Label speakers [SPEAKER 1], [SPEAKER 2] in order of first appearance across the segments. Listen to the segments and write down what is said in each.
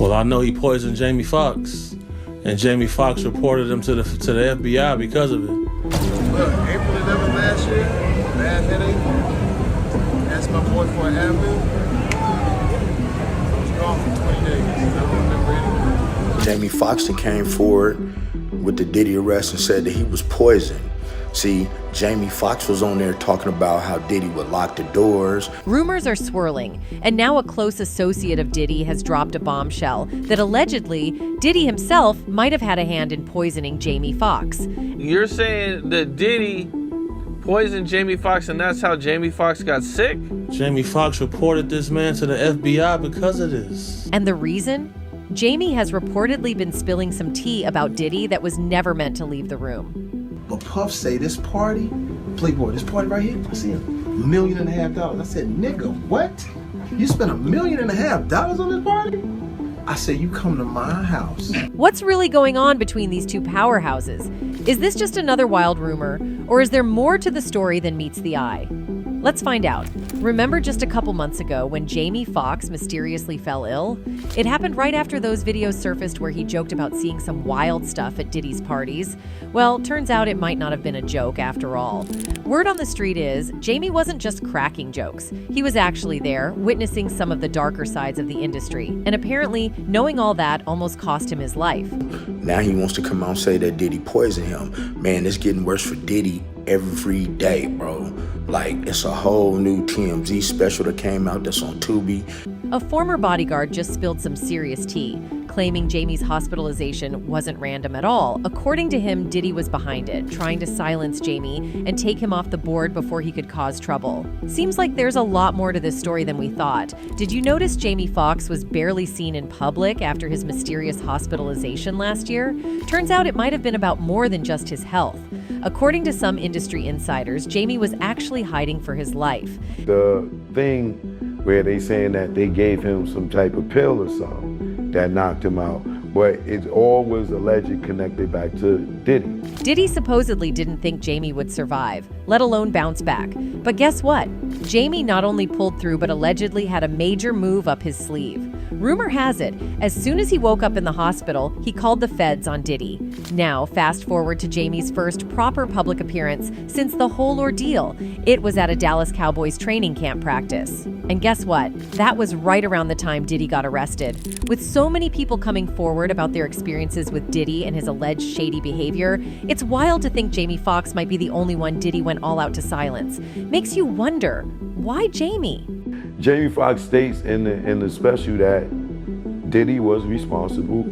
[SPEAKER 1] Well, I know he poisoned Jamie Foxx, and Jamie Foxx reported him to the FBI because of it.
[SPEAKER 2] Look, April 11th last year, bad headache. Asked my boy for an Advil. I was gone for 20 days. I don't remember anything.
[SPEAKER 3] Jamie Foxx came forward with the Diddy arrest and said that he was poisoned. See, Jamie Foxx was on there talking about how Diddy would lock the doors.
[SPEAKER 4] Rumors are swirling, and now a close associate of Diddy has dropped a bombshell that allegedly Diddy himself might have had a hand in poisoning Jamie Foxx.
[SPEAKER 5] You're saying that Diddy poisoned Jamie Foxx and that's how Jamie Foxx got sick?
[SPEAKER 1] Jamie Foxx reported this man to the FBI because of this.
[SPEAKER 4] And the reason? Jamie has reportedly been spilling some tea about Diddy that was never meant to leave the room.
[SPEAKER 6] But Puff say this party, Playboy, this party right here, I see $1.5 million. I said, nigga, what? You spent $1.5 million on this party? I said, you come to my house.
[SPEAKER 4] What's really going on between these two powerhouses? Is this just another wild rumor, or is there more to the story than meets the eye? Let's find out. Remember just a couple months ago when Jamie Foxx mysteriously fell ill? It happened right after those videos surfaced where he joked about seeing some wild stuff at Diddy's parties. Well, turns out it might not have been a joke after all. Word on the street is, Jamie wasn't just cracking jokes. He was actually there, witnessing some of the darker sides of the industry. And apparently, knowing all that almost cost him his life.
[SPEAKER 3] Now he wants to come out and say that Diddy poisoned him. Man, it's getting worse for Diddy every day, bro. Like, it's a whole new TMZ special that came out that's on Tubi.
[SPEAKER 4] A former bodyguard just spilled some serious tea, claiming Jamie's hospitalization wasn't random at all. According to him, Diddy was behind it, trying to silence Jamie and take him off the board before he could cause trouble. Seems like there's a lot more to this story than we thought. Did you notice Jamie Foxx was barely seen in public after his mysterious hospitalization last year? Turns out it might have been about more than just his health. According to some industry insiders, Jamie was actually hiding for his life.
[SPEAKER 7] The thing where they saying that they gave him some type of pill or something that knocked him out, but it all was allegedly connected back to Diddy.
[SPEAKER 4] Diddy supposedly didn't think Jamie would survive, let alone bounce back. But guess what? Jamie not only pulled through, but allegedly had a major move up his sleeve. Rumor has it, as soon as he woke up in the hospital, he called the feds on Diddy. Now, fast forward to Jamie's first proper public appearance since the whole ordeal. It was at a Dallas Cowboys training camp practice. And guess what? That was right around the time Diddy got arrested. With so many people coming forward about their experiences with Diddy and his alleged shady behavior, it's wild to think Jamie Foxx might be the only one Diddy went all out to silence. Makes you wonder, why Jamie?
[SPEAKER 7] Jamie Foxx states in the special that Diddy was responsible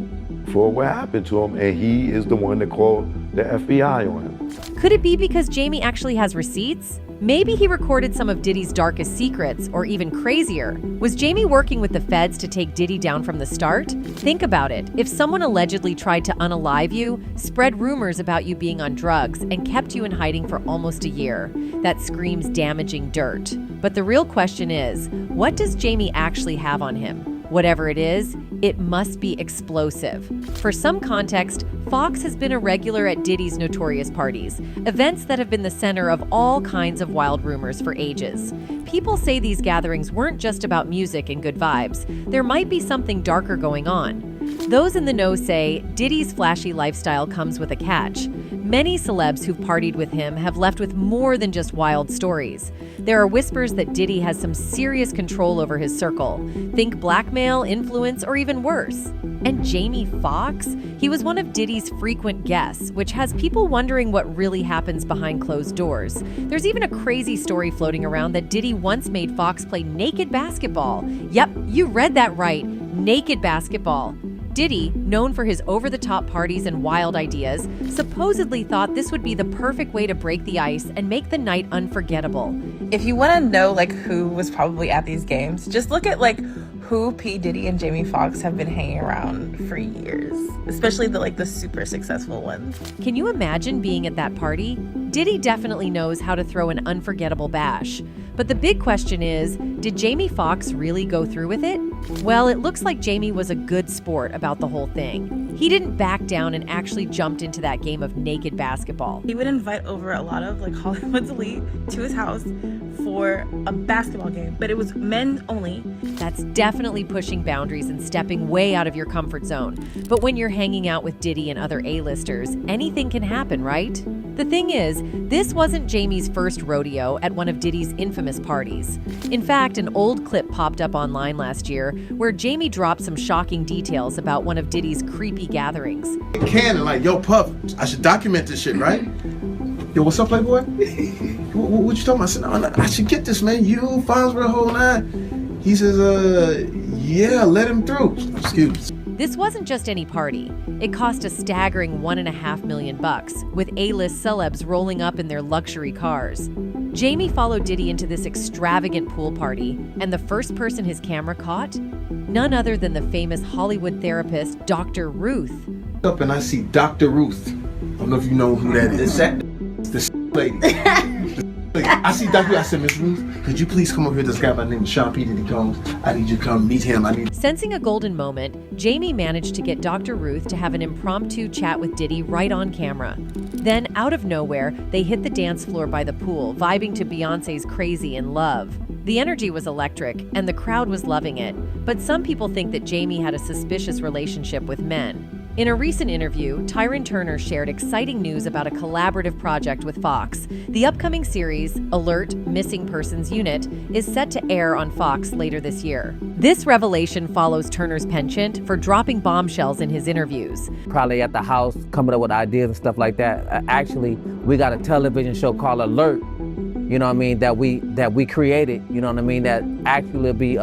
[SPEAKER 7] for what happened to him, and he is the one that called the FBI on him.
[SPEAKER 4] Could it be because Jamie actually has receipts? Maybe he recorded some of Diddy's darkest secrets, or even crazier. Was Jamie working with the feds to take Diddy down from the start? Think about it. If someone allegedly tried to unalive you, spread rumors about you being on drugs, and kept you in hiding for almost a year, that screams damaging dirt. But the real question is, what does Jamie actually have on him? Whatever it is, it must be explosive. For some context, Fox has been a regular at Diddy's notorious parties, events that have been the center of all kinds of wild rumors for ages. People say these gatherings weren't just about music and good vibes. There might be something darker going on. Those in the know say Diddy's flashy lifestyle comes with a catch. Many celebs who've partied with him have left with more than just wild stories. There are whispers that Diddy has some serious control over his circle. Think blackmail, influence, or even worse. And Jamie Foxx? He was one of Diddy's frequent guests, which has people wondering what really happens behind closed doors. There's even a crazy story floating around that Diddy once made Foxx play naked basketball. Yep, you read that right, naked basketball. Diddy, known for his over-the-top parties and wild ideas, supposedly thought this would be the perfect way to break the ice and make the night unforgettable.
[SPEAKER 8] If you want to know who was probably at these games, just look at who P. Diddy and Jamie Foxx have been hanging around for years, especially the super successful ones.
[SPEAKER 4] Can you imagine being at that party? Diddy definitely knows how to throw an unforgettable bash. But the big question is, did Jamie Foxx really go through with it? Well, it looks like Jamie was a good sport about the whole thing. He didn't back down and actually jumped into that game of naked basketball.
[SPEAKER 8] He would invite over a lot of Hollywood's elite to his house for a basketball game, but it was men only.
[SPEAKER 4] That's definitely pushing boundaries and stepping way out of your comfort zone. But when you're hanging out with Diddy and other A-listers, anything can happen, right? The thing is, this wasn't Jamie's first rodeo at one of Diddy's infamous parties. In fact, an old clip popped up online last year where Jamie dropped some shocking details about one of Diddy's creepy gatherings.
[SPEAKER 6] Canon, like, yo, Puff, I should document this shit, right? Yo, what's up, Playboy? What you talking about? I said, no, I should get this, man. You, Fonz, the whole nine. He says, yeah, let him through. Excuse me.
[SPEAKER 4] This wasn't just any party. It cost a staggering $1.5 million, with A-list celebs rolling up in their luxury cars. Jamie followed Diddy into this extravagant pool party, and the first person his camera caught? None other than the famous Hollywood therapist, Dr. Ruth.
[SPEAKER 6] Up and I see Dr. Ruth. I don't know if you know who that is. The lady. I see Dr. Ruth. I said, Miss Ruth, could you please come over here? This guy by the name of Sean P. Diddy Combs. I need you to come meet him.
[SPEAKER 4] Sensing a golden moment, Jamie managed to get Dr. Ruth to have an impromptu chat with Diddy right on camera. Then, out of nowhere, they hit the dance floor by the pool, vibing to Beyonce's Crazy in Love. The energy was electric, and the crowd was loving it. But some people think that Jamie had a suspicious relationship with men. In a recent interview, Tyron Turner shared exciting news about a collaborative project with Fox. The upcoming series, Alert: Missing Persons Unit, is set to air on Fox later this year. This revelation follows Turner's penchant for dropping bombshells in his interviews.
[SPEAKER 9] Probably at the house, coming up with ideas and stuff like that. Actually, we got a television show called Alert, you know what I mean, that we created, you know what I mean, that actually will be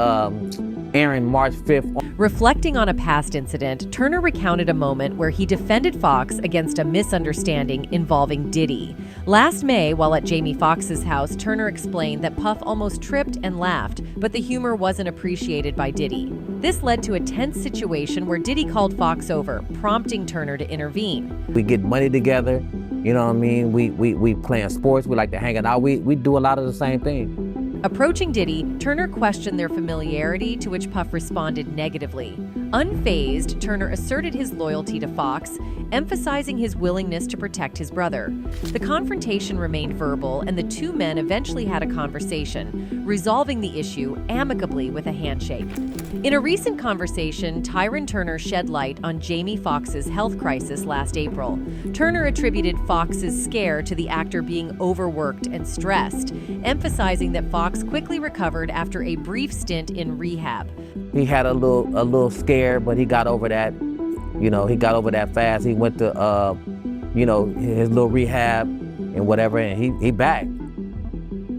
[SPEAKER 9] airing March 5th.
[SPEAKER 4] Reflecting on a past incident, Turner recounted a moment where he defended Fox against a misunderstanding involving Diddy. Last May, while at Jamie Foxx's house, Turner explained that Puff almost tripped and laughed, but the humor wasn't appreciated by Diddy. This led to a tense situation where Diddy called Fox over, prompting Turner to intervene.
[SPEAKER 9] We get money together, you know what I mean? We playing sports, we like to hang out. We do a lot of the same thing.
[SPEAKER 4] Approaching Diddy, Turner questioned their familiarity, to which Puff responded negatively. Unfazed, Turner asserted his loyalty to Fox, emphasizing his willingness to protect his brother. The confrontation remained verbal, and the two men eventually had a conversation, resolving the issue amicably with a handshake. In a recent conversation, Tyron Turner shed light on Jamie Foxx's health crisis last April. Turner attributed Foxx's scare to the actor being overworked and stressed, emphasizing that Fox quickly recovered after a brief stint in rehab.
[SPEAKER 9] He had a little scare, but he got over that. You know, he got over that fast. He went to, you know, his little rehab and whatever, and he back.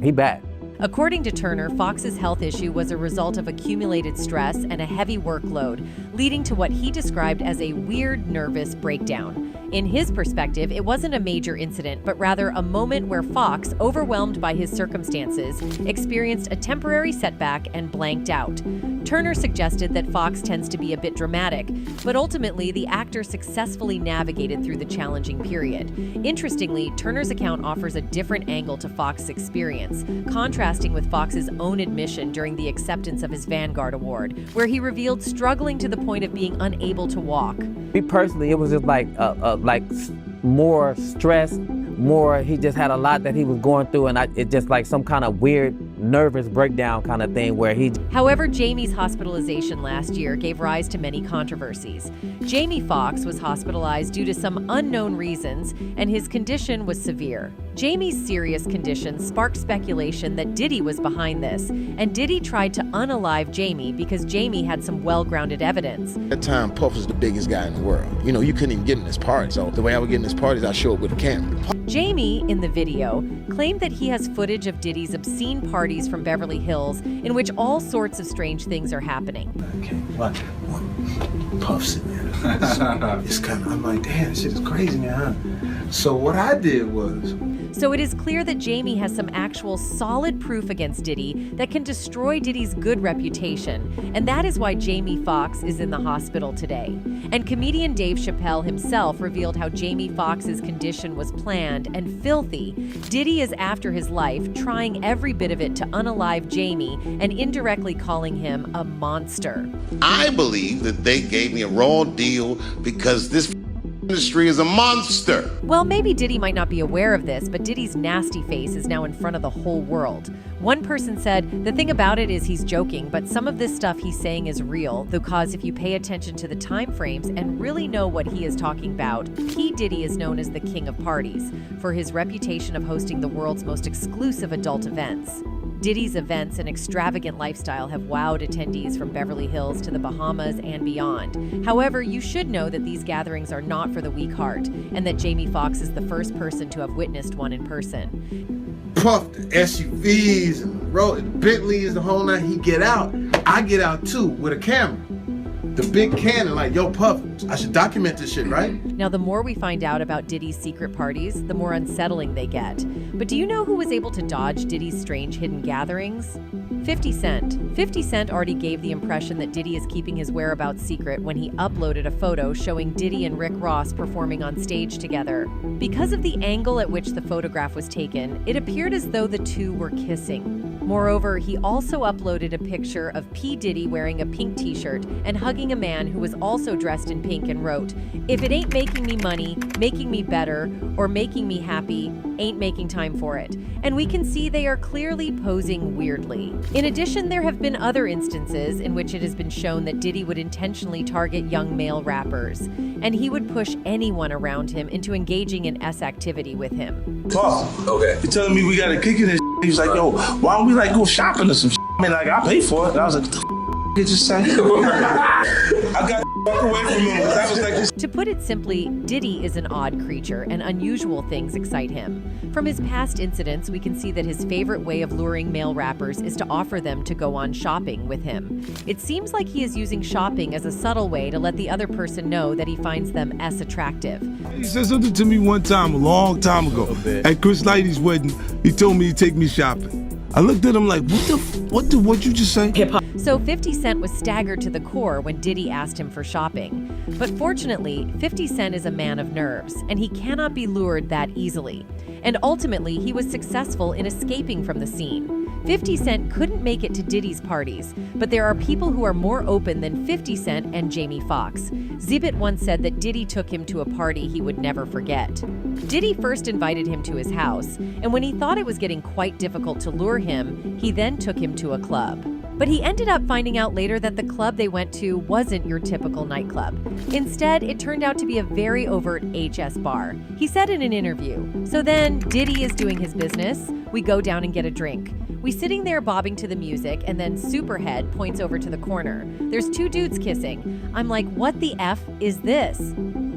[SPEAKER 9] He back.
[SPEAKER 4] According to Turner, Fox's health issue was a result of accumulated stress and a heavy workload, leading to what he described as a weird nervous breakdown. In his perspective, it wasn't a major incident, but rather a moment where Fox, overwhelmed by his circumstances, experienced a temporary setback and blanked out. Turner suggested that Fox tends to be a bit dramatic, but ultimately the actor successfully navigated through the challenging period. Interestingly, Turner's account offers a different angle to Fox's experience, contrasting with Fox's own admission during the acceptance of his Vanguard Award, where he revealed struggling to the point of being unable to walk.
[SPEAKER 9] Me personally, it was just like more stress, more, he just had a lot that he was going through, and it just like some kind of weird nervous breakdown kind of thing where he...
[SPEAKER 4] However, Jamie's hospitalization last year gave rise to many controversies. Jamie Foxx was hospitalized due to some unknown reasons, and his condition was severe. Jamie's serious condition sparked speculation that Diddy was behind this, and Diddy tried to unalive Jamie because Jamie had some well-grounded evidence.
[SPEAKER 3] At that time, Puff was the biggest guy in the world. You know, you couldn't even get in this party. So the way I would get in this party is I show up with a camera.
[SPEAKER 4] Jamie, in the video, claimed that he has footage of Diddy's obscene parties from Beverly Hills in which all sorts of strange things are happening.
[SPEAKER 6] Okay, what? Puff's in there. It's kind of, I'm like, damn, this shit is crazy, man. So what I did was...
[SPEAKER 4] So it is clear that Jamie has some actual solid proof against Diddy that can destroy Diddy's good reputation, and that is why Jamie Foxx is in the hospital today. And comedian Dave Chappelle himself revealed how Jamie Foxx's condition was planned and filthy. Diddy is after his life, trying every bit of it to unalive Jamie and indirectly calling him a monster.
[SPEAKER 10] I believe that they gave me a raw deal because this industry is a monster.
[SPEAKER 4] Well, maybe Diddy might not be aware of this, but Diddy's nasty face is now in front of the whole world. One person said, the thing about it is he's joking, but some of this stuff he's saying is real, because if you pay attention to the time frames and really know what he is talking about, P. Diddy is known as the king of parties for his reputation of hosting the world's most exclusive adult events. Diddy's events and extravagant lifestyle have wowed attendees from Beverly Hills to the Bahamas and beyond. However, you should know that these gatherings are not for the weak heart, and that Jamie Foxx is the first person to have witnessed one in person.
[SPEAKER 6] Puff the SUVs and Bentleys, the whole night. He get out. I get out too with a camera. The big Canon, like, yo, Puff, I should document this shit, right?
[SPEAKER 4] Now, the more we find out about Diddy's secret parties, the more unsettling they get. But do you know who was able to dodge Diddy's strange hidden gatherings? 50 Cent. 50 Cent already gave the impression that Diddy is keeping his whereabouts secret when he uploaded a photo showing Diddy and Rick Ross performing on stage together. Because of the angle at which the photograph was taken, it appeared as though the two were kissing. Moreover, he also uploaded a picture of P. Diddy wearing a pink t-shirt and hugging a man who was also dressed in pink and wrote, "If it ain't making me money, making me better, or making me happy, ain't making time for it." And we can see they are clearly posing weirdly. In addition, there have been other instances in which it has been shown that Diddy would intentionally target young male rappers, and he would push anyone around him into engaging in S activity with him.
[SPEAKER 11] Puff, okay. You're telling me we got a kick in this. He's like, yo, why don't we like go shopping or some shit? I mean, like, I pay for it. And I was like, what the did you say? I got away from him. That was like this.
[SPEAKER 4] To put it simply, Diddy is an odd creature, and unusual things excite him. From his past incidents, we can see that his favorite way of luring male rappers is to offer them to go on shopping with him. It seems like he is using shopping as a subtle way to let the other person know that he finds them S attractive.
[SPEAKER 12] He said something to me one time, a long time ago, at Chris Lighty's wedding. He told me to take me shopping. I looked at him like, what'd you just say?
[SPEAKER 4] Hip-hop. So 50 Cent was staggered to the core when Diddy asked him for shopping. But fortunately, 50 Cent is a man of nerves, and he cannot be lured that easily. And ultimately, he was successful in escaping from the scene. 50 Cent couldn't make it to Diddy's parties, but there are people who are more open than 50 Cent and Jamie Foxx. Zibit once said that Diddy took him to a party he would never forget. Diddy first invited him to his house, and when he thought it was getting quite difficult to lure him, he then took him to a club. But he ended up finding out later that the club they went to wasn't your typical nightclub. Instead, it turned out to be a very overt HS bar. He said in an interview, "So then, Diddy is doing his business. We go down and get a drink. We sitting there bobbing to the music, and then Superhead points over to the corner. There's two dudes kissing. I'm like, what the F is this?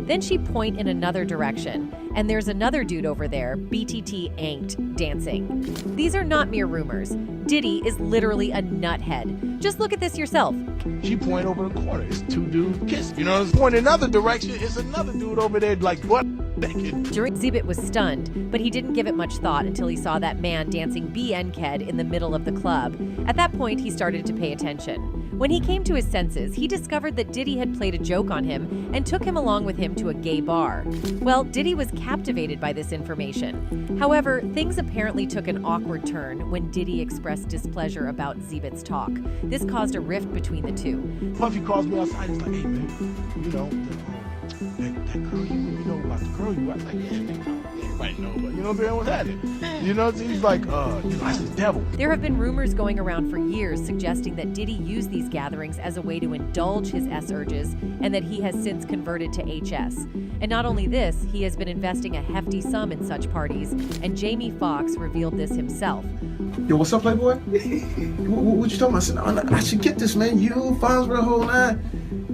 [SPEAKER 4] Then she point in another direction, and there's another dude over there, BTT anked, dancing. These are not mere rumors. Diddy is literally a nuthead. Just look at this yourself."
[SPEAKER 12] She point over the corner. It's two dudes kissing. You know, point in another direction. It's another dude over there like what?
[SPEAKER 4] Zibit was stunned, but he didn't give it much thought until he saw that man dancing BNKed in the middle of the club. At that point, he started to pay attention. When he came to his senses, he discovered that Diddy had played a joke on him and took him along with him to a gay bar. Well, Diddy was captivated by this information. However, things apparently took an awkward turn when Diddy expressed displeasure about Zibit's talk. This caused a rift between the two.
[SPEAKER 12] Puffy calls me outside. He's like, hey, man, you know, that girl you know about the girl you. I was like, yeah, nigga, everybody know, but you know what I'm saying? What's happening? You know, he's like, you know, that's the devil.
[SPEAKER 4] There have been rumors going around for years suggesting that Diddy used these gatherings as a way to indulge his S urges, and that he has since converted to HS. And not only this, he has been investing a hefty sum in such parties, and Jamie Foxx revealed this himself.
[SPEAKER 6] Yo, what's up, Playboy? What you talking about? I said, I should get this, man. You, Fonzberg, whole nine.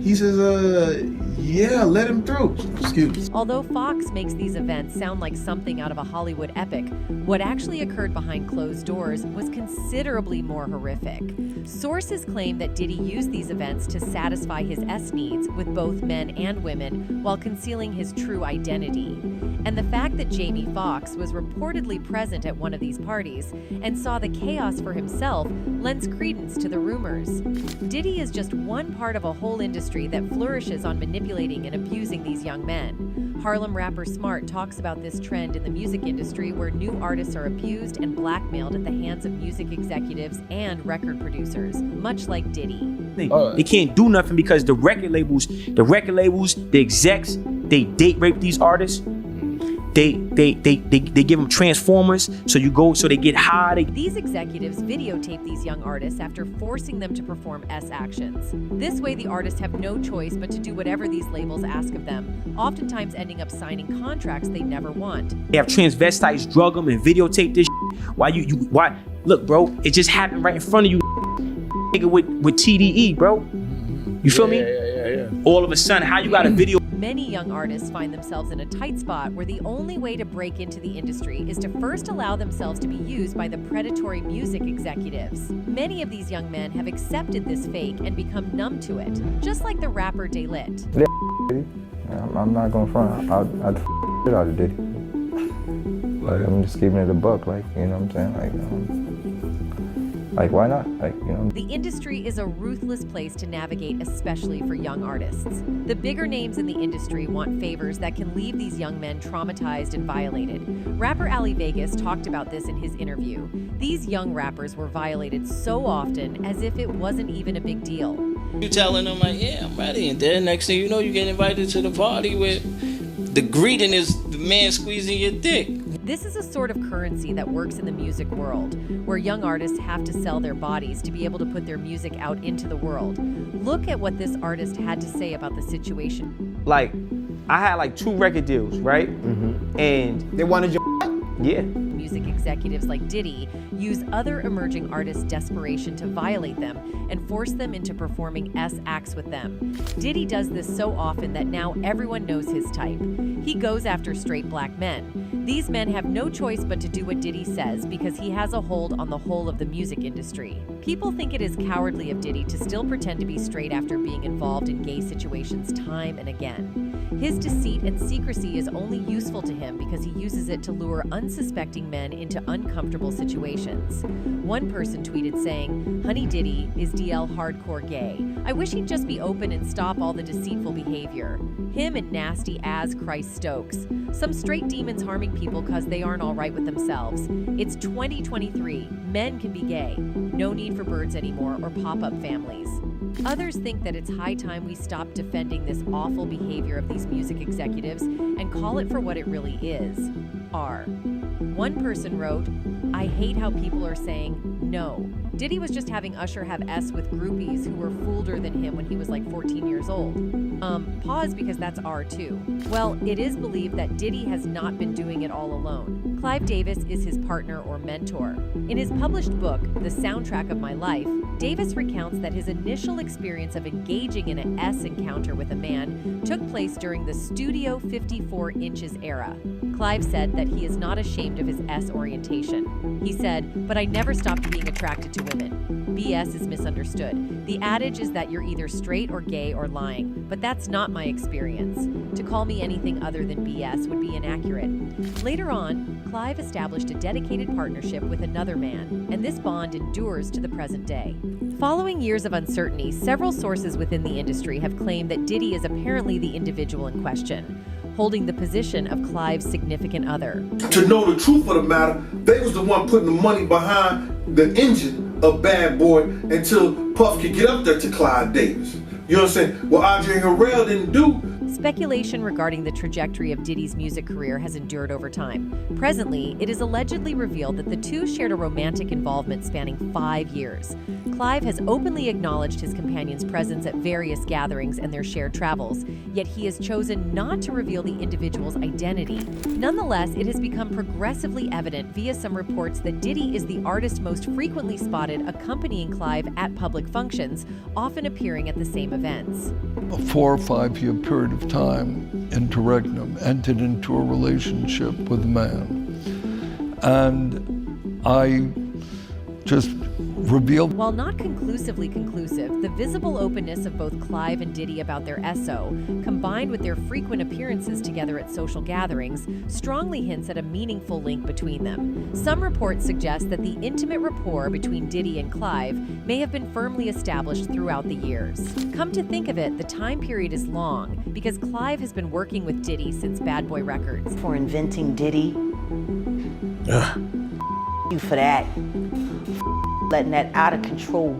[SPEAKER 6] He says, yeah, let him through. Excuse me.
[SPEAKER 4] Although Fox makes these events sound like something out of a Hollywood epic, what actually occurred behind closed doors was considerably more horrific. Sources claim that Diddy used these events to satisfy his S needs with both men and women while concealing his true identity. And the fact that Jamie Foxx was reportedly present at one of these parties and saw the chaos for himself lends credence to the rumors. Diddy is just one part of a whole industry that flourishes on manipulating and abusing these young men. Harlem rapper Smart talks about this trend in the music industry where new artists are abused and blackmailed at the hands of music executives and record producers, much like Diddy.
[SPEAKER 10] They can't do nothing because the record labels, the execs, they date rape these artists. They give them transformers, so they get high.
[SPEAKER 4] These executives videotape these young artists after forcing them to perform S actions. This way, the artists have no choice but to do whatever these labels ask of them, oftentimes ending up signing contracts they never want.
[SPEAKER 10] They have transvestites drug them and videotape this shit. Why? Look, bro, it just happened right in front of you, nigga, with TDE, bro. You feel me?
[SPEAKER 1] Yeah.
[SPEAKER 10] All of a sudden, how you got a video?
[SPEAKER 4] Many young artists find themselves in a tight spot where the only way to break into the industry is to first allow themselves to be used by the predatory music executives. Many of these young men have accepted this fake and become numb to it, just like the rapper Delit.
[SPEAKER 13] I'm not gonna front. I'd shit out of Diddy. Like, I'm just keeping it a buck, like, you know what I'm saying? Like, why not? Like, you know.
[SPEAKER 4] The industry is a ruthless place to navigate, especially for young artists. The bigger names in the industry want favors that can leave these young men traumatized and violated. Rapper Ali Vegas talked about this in his interview. These young rappers were violated so often as if it wasn't even a big deal.
[SPEAKER 14] You telling them like, yeah, I'm ready, and then next thing you know, you get invited to the party with the greeting is the man squeezing your dick.
[SPEAKER 4] This is a sort of currency that works in the music world, where young artists have to sell their bodies to be able to put their music out into the world. Look at what this artist had to say about the situation.
[SPEAKER 10] Like, I had like 2 record deals, right? And
[SPEAKER 6] they wanted your
[SPEAKER 10] yeah.
[SPEAKER 4] Music executives like Diddy use other emerging artists' desperation to violate them and force them into performing S acts with them. Diddy does this so often that now everyone knows his type. He goes after straight black men. These men have no choice but to do what Diddy says because he has a hold on the whole of the music industry. People think it is cowardly of Diddy to still pretend to be straight after being involved in gay situations time and again. His deceit and secrecy is only useful to him because he uses it to lure unsuspecting men into uncomfortable situations. One person tweeted saying, "Honey Diddy is DL hardcore gay. I wish he'd just be open and stop all the deceitful behavior. Him and nasty as Christ Stokes. Some straight demons harming people cause they aren't all right with themselves. It's 2023. Men can be gay. No need for birds anymore or pop-up families." Others think that it's high time we stop defending this awful behavior of these music executives and call it for what it really is, R. One person wrote, "I hate how people are saying no. Diddy was just having Usher have S with groupies who were foolder than him when he was like 14 years old. Pause because that's R too. Well, it is believed that Diddy has not been doing it all alone. Clive Davis is his partner or mentor. In his published book, The Soundtrack of My Life, Davis recounts that his initial experience of engaging in an S encounter with a man took place during the Studio 54 Inches era. Clive said that he is not ashamed of his S orientation. He said, "But I never stopped being attracted to women. BS is misunderstood. The adage is that you're either straight or gay or lying, but that's not my experience. To call me anything other than BS would be inaccurate." Later on, Clive established a dedicated partnership with another man, and this bond endures to the present day. Following years of uncertainty, several sources within the industry have claimed that Diddy is apparently the individual in question, holding the position of Clive's significant other.
[SPEAKER 15] To know the truth of the matter, they was the one putting the money behind the engine of Bad Boy until Puff could get up there to Clive Davis. You know what I'm saying? What Andre Harrell didn't do.
[SPEAKER 4] Speculation regarding the trajectory of Diddy's music career has endured over time. Presently, it is allegedly revealed that the two shared a romantic involvement spanning 5 years. Clive has openly acknowledged his companion's presence at various gatherings and their shared travels, yet he has chosen not to reveal the individual's identity. Nonetheless, it has become progressively evident via some reports that Diddy is the artist most frequently spotted accompanying Clive at public functions, often appearing at the same events.
[SPEAKER 16] A 4 or 5 year period of time, interregnum, entered into a relationship with a man. And I just revealed.
[SPEAKER 4] While not conclusively conclusive, the visible openness of both Clive and Diddy about their SO, combined with their frequent appearances together at social gatherings, strongly hints at a meaningful link between them. Some reports suggest that the intimate rapport between Diddy and Clive may have been firmly established throughout the years. Come to think of it, the time period is long, because Clive has been working with Diddy since Bad Boy Records.
[SPEAKER 17] For inventing Diddy, you for that. Letting that out of control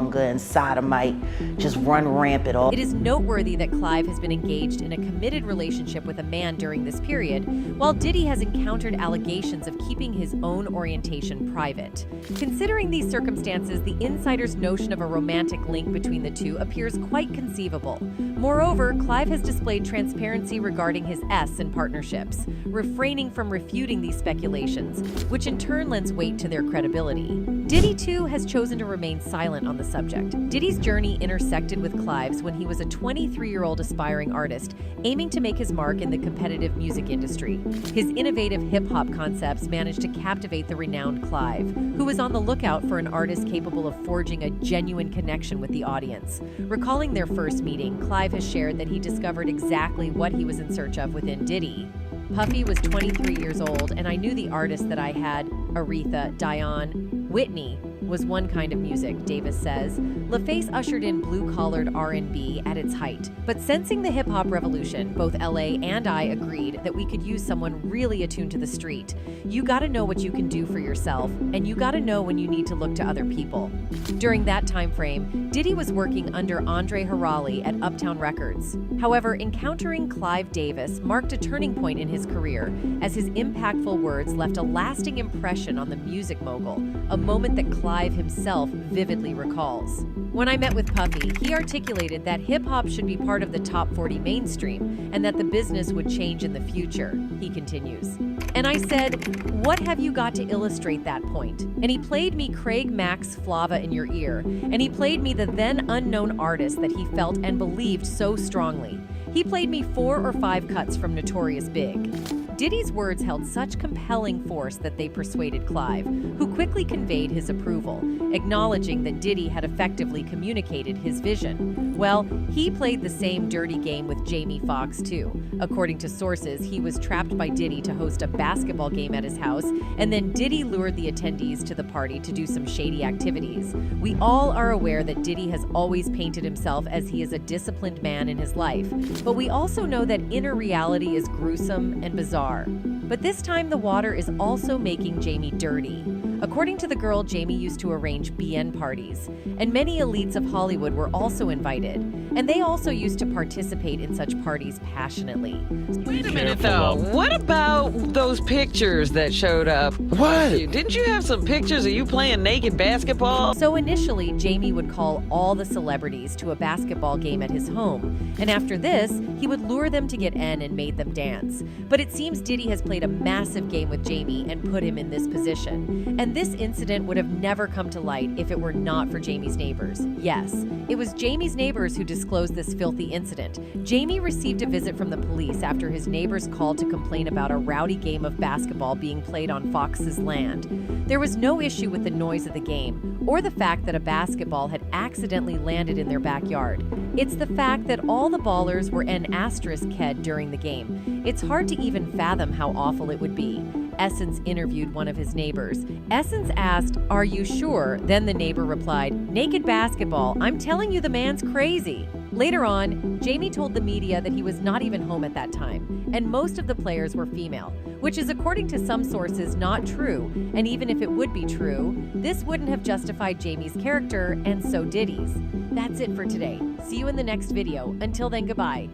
[SPEAKER 17] and sodomite just run rampant all.
[SPEAKER 4] It is noteworthy that Clive has been engaged in a committed relationship with a man during this period, while Diddy has encountered allegations of keeping his own orientation private. Considering these circumstances, the insider's notion of a romantic link between the two appears quite conceivable. Moreover, Clive has displayed transparency regarding his S in partnerships, refraining from refuting these speculations, which in turn lends weight to their credibility. Diddy, too, has chosen to remain silent on the subject. Diddy's journey intersected with Clive's when he was a 23-year-old aspiring artist aiming to make his mark in the competitive music industry. His innovative hip-hop concepts managed to captivate the renowned Clive, who was on the lookout for an artist capable of forging a genuine connection with the audience. Recalling their first meeting, Clive has shared that he discovered exactly what he was in search of within Diddy. Puffy was 23 years old, and I knew the artists that I had, Aretha, Dion, Whitney, was one kind of music, Davis says. LaFace ushered in blue-collared R&B at its height. But sensing the hip-hop revolution, both LA and I agreed that we could use someone really attuned to the street. You gotta know what you can do for yourself, and you gotta know when you need to look to other people. During that time frame, Diddy was working under Andre Harali at Uptown Records. However, encountering Clive Davis marked a turning point in his career, as his impactful words left a lasting impression on the music mogul, a moment that Clive himself vividly recalls. When I met with Puffy, he articulated that hip-hop should be part of the top 40 mainstream and that the business would change in the future, he continues. And I said, what have you got to illustrate that point? And he played me Craig Mack's Flava in Your Ear, and he played me the then unknown artist that he felt and believed so strongly. He played me 4 or 5 cuts from Notorious Big. Diddy's words held such compelling force that they persuaded Clive, who quickly conveyed his approval, acknowledging that Diddy had effectively communicated his vision. Well, he played the same dirty game with Jamie Foxx, too. According to sources, he was trapped by Diddy to host a basketball game at his house, and then Diddy lured the attendees to the party to do some shady activities. We all are aware that Diddy has always painted himself as he is a disciplined man in his life, but we also know that inner reality is gruesome and bizarre. But this time the water is also making Jamie dirty. According to the girl, Jamie used to arrange BN parties, and many elites of Hollywood were also invited, and they also used to participate in such parties passionately.
[SPEAKER 18] Wait a minute though, what about those pictures that showed up? What? Didn't you have some pictures of you playing naked basketball?
[SPEAKER 4] So initially, Jamie would call all the celebrities to a basketball game at his home, and after this, he would lure them to get in and made them dance. But it seems Diddy has played a massive game with Jamie and put him in this position. And this incident would have never come to light if it were not for Jamie's neighbors. Yes, it was Jamie's neighbors who disclosed this filthy incident. Jamie received a visit from the police after his neighbors called to complain about a rowdy game of basketball being played on Fox's land. There was no issue with the noise of the game or the fact that a basketball had accidentally landed in their backyard. It's the fact that all the ballers were N***ed during the game. It's hard to even fathom how awful it would be. Essence interviewed one of his neighbors. Essence asked, "Are you sure?" Then the neighbor replied, "Naked basketball. I'm telling you the man's crazy." Later on, Jamie told the media that he was not even home at that time, and most of the players were female, which is, according to some sources, not true, and even if it would be true, this wouldn't have justified Jamie's character, and so Diddy's. That's it for today. See you in the next video. Until then, goodbye.